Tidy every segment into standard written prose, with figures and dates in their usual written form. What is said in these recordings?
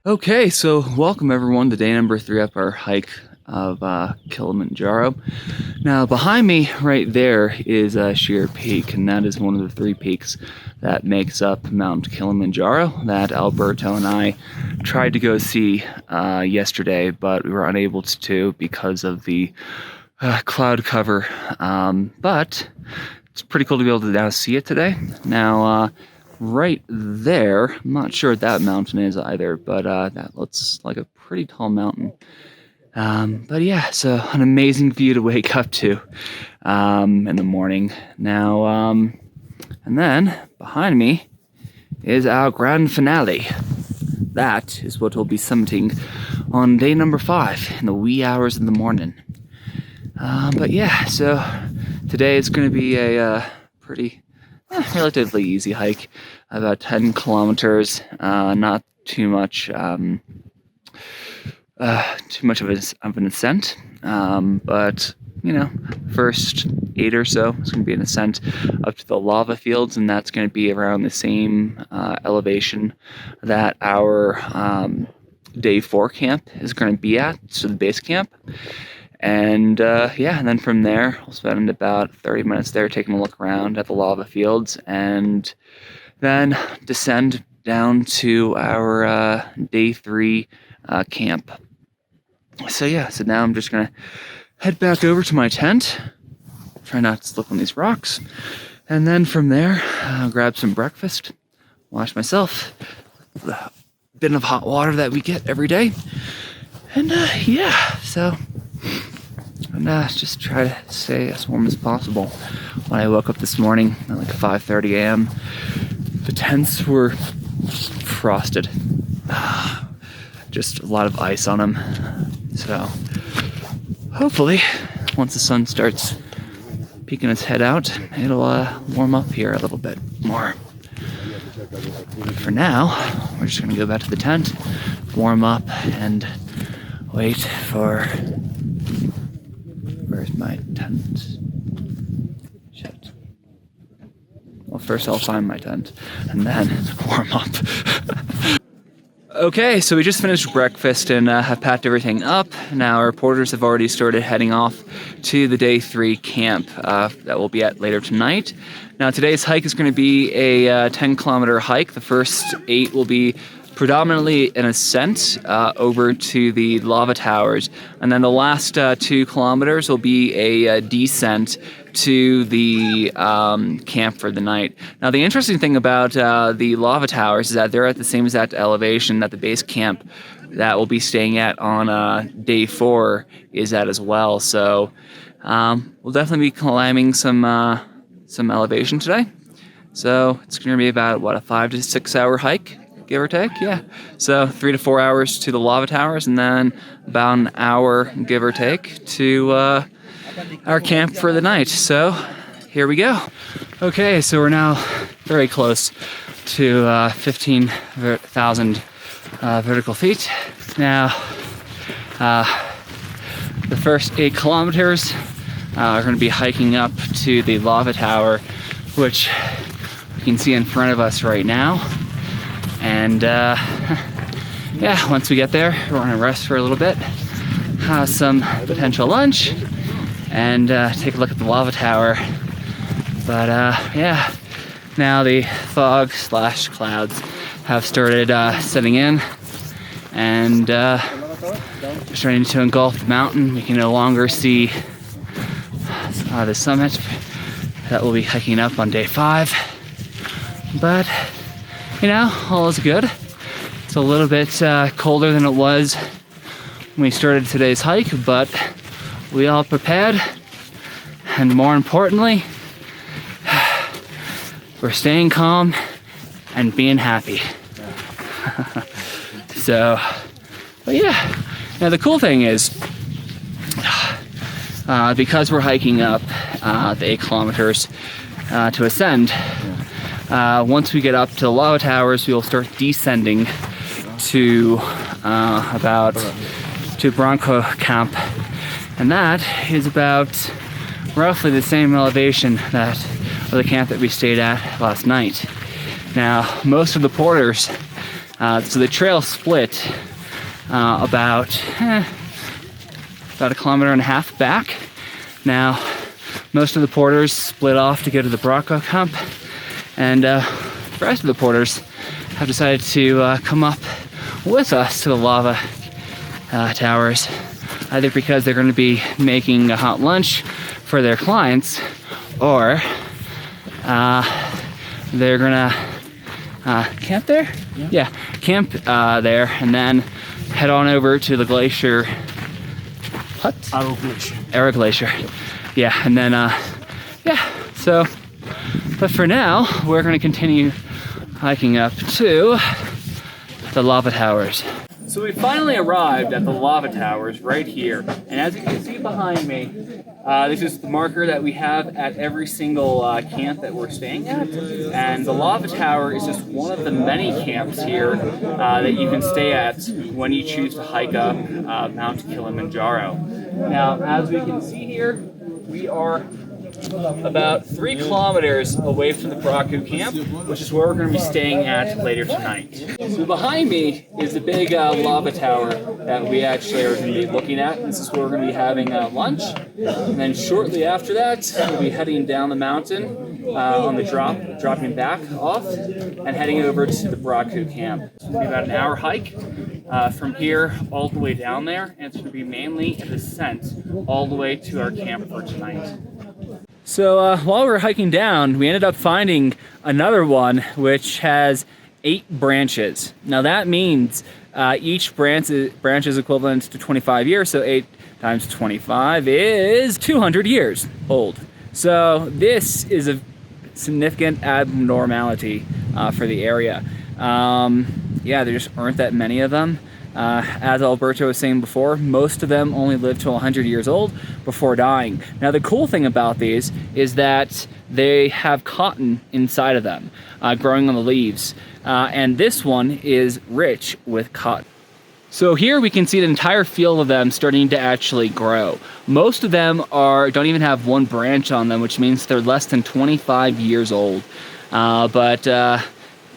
Okay, so welcome everyone to day number 3 up our hike of Kilimanjaro. Now behind me right there is Sheer Peak, and that is one of the 3 peaks that makes up Mount Kilimanjaro that Alberto and I tried to go see yesterday, but we were unable to because of the cloud cover. But it's pretty cool to be able to now see it today. Now right there, I'm not sure what that mountain is either, but that looks like a pretty tall mountain. But yeah, so an amazing view to wake up to in the morning. Now, and then behind me is our grand finale. That is what we'll be summiting on day number 5 in the wee hours of the morning. But yeah, so today is going to be a pretty relatively easy hike, about 10 kilometers, not too much of an ascent, but you know, first 8 or so is going to be an ascent up to the lava fields, and that's going to be around the same elevation that our day 4 camp is going to be at, so the base camp. And yeah, and then from there, we'll spend about 30 minutes there taking a look around at the lava fields, and then descend down to our day 3 camp. So yeah, so now I'm just gonna head back over to my tent, try not to slip on these rocks, and then from there, grab some breakfast, wash myself, the bin of hot water that we get every day, and yeah, so. And just try to stay as warm as possible. When I woke up this morning at like 5:30 a.m., the tents were frosted. Just a lot of ice on them. So hopefully, once the sun starts peeking its head out, it'll warm up here a little bit more. But for now, we're just gonna go back to the tent, warm up, and wait for... Where's my tent? Shit. Well, first I'll find my tent, and then warm up. Okay, so we just finished breakfast and have packed everything up. Now our porters have already started heading off to the day 3 camp that we'll be at later tonight. Now today's hike is going to be a 10-kilometer hike. The first 8 will be predominantly an ascent over to the lava towers, and then the last 2 kilometers will be a descent to the camp for the night. Now the interesting thing about the lava towers is that they're at the same exact elevation that the base camp that we'll be staying at on day 4 is at as well. So we'll definitely be climbing some elevation today. So it's going to be about what, a 5 to 6 hour hike, give or take. Yeah, so 3 to 4 hours to the lava towers, and then about an hour, give or take, to our camp for the night. So here we go. Okay, so we're now very close to 15,000 vertical feet. Now the first 8 kilometers are going to be hiking up to the lava tower, which you can see in front of us right now. And yeah, once we get there, we're gonna rest for a little bit, have some potential lunch, and take a look at the lava tower. But yeah, now the fog / clouds have started setting in, and starting to engulf the mountain. We can no longer see the summit that we'll be hiking up on day 5. But you know, all is good. It's a little bit colder than it was when we started today's hike, but we all prepared, and more importantly, we're staying calm and being happy. So, but yeah. Now the cool thing is, because we're hiking up the 8 kilometers to ascend, once we get up to the lava towers, we will start descending to Bronco Camp, and that is about roughly the same elevation of the camp that we stayed at last night. Now, most of the porters So the trail split about a kilometer and a half back. Now, most of the porters split off to go to the Bronco camp, and the rest of the porters have decided to come up with us to the lava towers, either because they're going to be making a hot lunch for their clients, or they're gonna camp there? Yeah, camp there, and then head on over to the glacier. What? Arrow Glacier. Yeah, and then, yeah, so, but for now, we're gonna continue hiking up to the lava towers. So we finally arrived at the lava towers right here, and as you can see behind me, this is the marker that we have at every single camp that we're staying at, and the lava tower is just one of the many camps here that you can stay at when you choose to hike up Mount Kilimanjaro. Now, as we can see here, we are about 3 kilometers away from the Bronco camp, which is where we're going to be staying at later tonight. So behind me is the big lava tower that we actually are going to be looking at. This is where we're going to be having lunch. And then shortly after that, we'll be heading down the mountain on the dropping back off, and heading over to the Bronco camp. It's going to be about an hour hike from here all the way down there, and it's going to be mainly a descent all the way to our camp for tonight. So while we were hiking down, we ended up finding another one which has 8 branches. Now that means each branch is equivalent to 25 years, so 8 times 25 is 200 years old. So this is a significant abnormality for the area. Yeah, there just aren't that many of them. As Alberto was saying before, most of them only live to 100 years old before dying. Now the cool thing about these is that they have cotton inside of them, growing on the leaves. And this one is rich with cotton. So here we can see an entire field of them starting to actually grow. Most of them don't even have one branch on them, which means they're less than 25 years old. But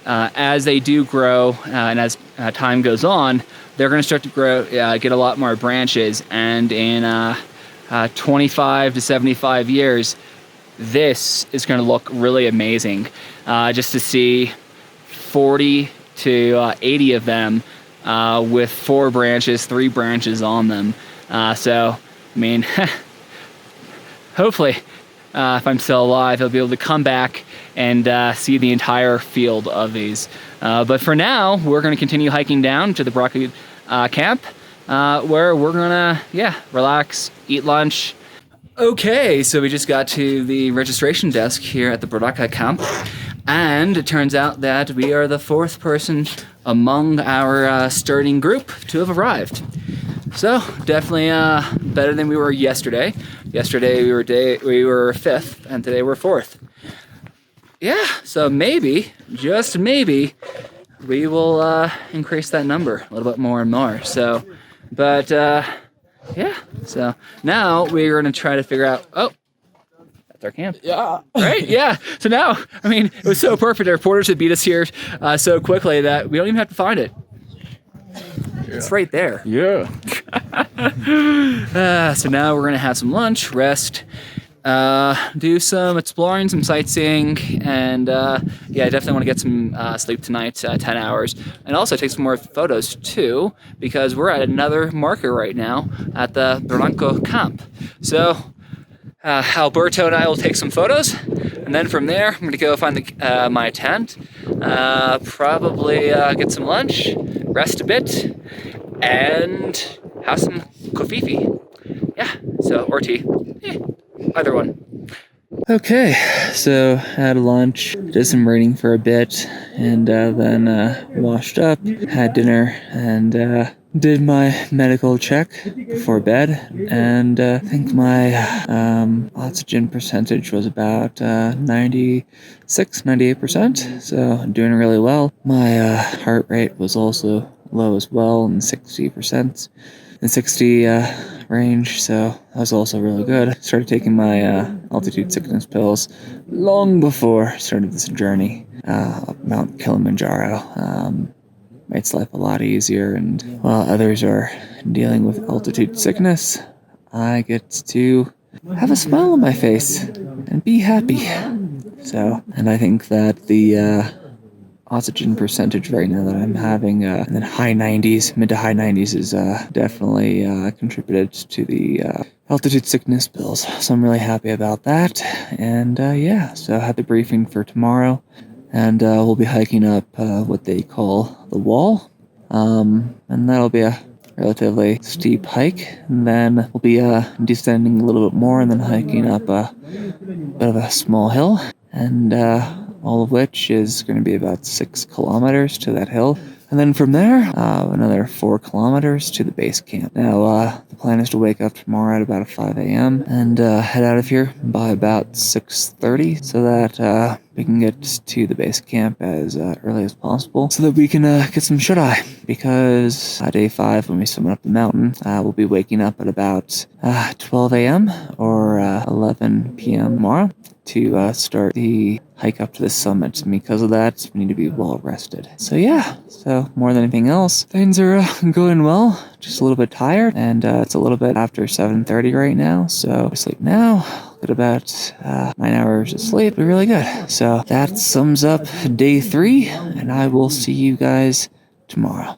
as they do grow and as time goes on, they're going to start to grow, get a lot more branches, and in 25 to 75 years, this is going to look really amazing. Just to see 40 to 80 of them with 4 branches, 3 branches on them. So, I mean, hopefully, if I'm still alive, I'll be able to come back and see the entire field of these. But for now, we're going to continue hiking down to the Bronco camp, where we're going to, relax, eat lunch. Okay, so we just got to the registration desk here at the Bronco camp, and it turns out that we are the 4th person among our starting group to have arrived. So definitely better than we were yesterday. Yesterday we were 5th, and today we're 4th. Yeah, so maybe, just maybe, we will increase that number a little bit more and more. So, but yeah. So now we're gonna try to figure out. Oh, that's our camp. Yeah. Right. Yeah. So now, I mean, it was so perfect. Our reporters had beat us here so quickly that we don't even have to find it. Yeah. It's right there. Yeah. So now we're gonna have some lunch, rest, do some exploring, some sightseeing, and I definitely want to get some sleep tonight, 10 hours, and also take some more photos too, because we're at another marker right now at the Bronco camp. So Alberto and I will take some photos, and then from there I'm going to go find my tent, probably get some lunch, rest a bit, and have some kofifi. Yeah, so, or tea. Either one. Okay, so had lunch, did some reading for a bit, and then washed up, had dinner, and did my medical check before bed, and I think my oxygen percentage was about 98%, so I'm doing really well. My heart rate was also low as well, in 60%. In 60 range, so that was also really good. Started taking my altitude sickness pills long before I started this journey up Mount Kilimanjaro. makes life a lot easier. And while others are dealing with altitude sickness, I get to have a smile on my face and be happy. So, and I think that the oxygen percentage right now that I'm having in the high 90s, mid to high 90s, is definitely contributed to the altitude sickness bills. So I'm really happy about that. And yeah, so I had the briefing for tomorrow, and we'll be hiking up what they call the wall, and that'll be a relatively steep hike. And then we'll be descending a little bit more, and then hiking up a bit of a small hill, and all of which is going to be about 6 kilometers to that hill. And then from there, another 4 kilometers to the base camp. Now, the plan is to wake up tomorrow at about 5 a.m. and head out of here by about 6:30 so that we can get to the base camp as early as possible so that we can get some shut-eye. Because day 5, when we summit up the mountain, we'll be waking up at about 12 a.m. or 11 p.m. tomorrow to start the hike up to the summit. And because of that, we need to be well rested. So yeah, so more than anything else, things are going well. Just a little bit tired, and it's a little bit after 7:30 right now. So I sleep now. Get about 9 hours of sleep. Be really good. So that sums up day 3, and I will see you guys tomorrow.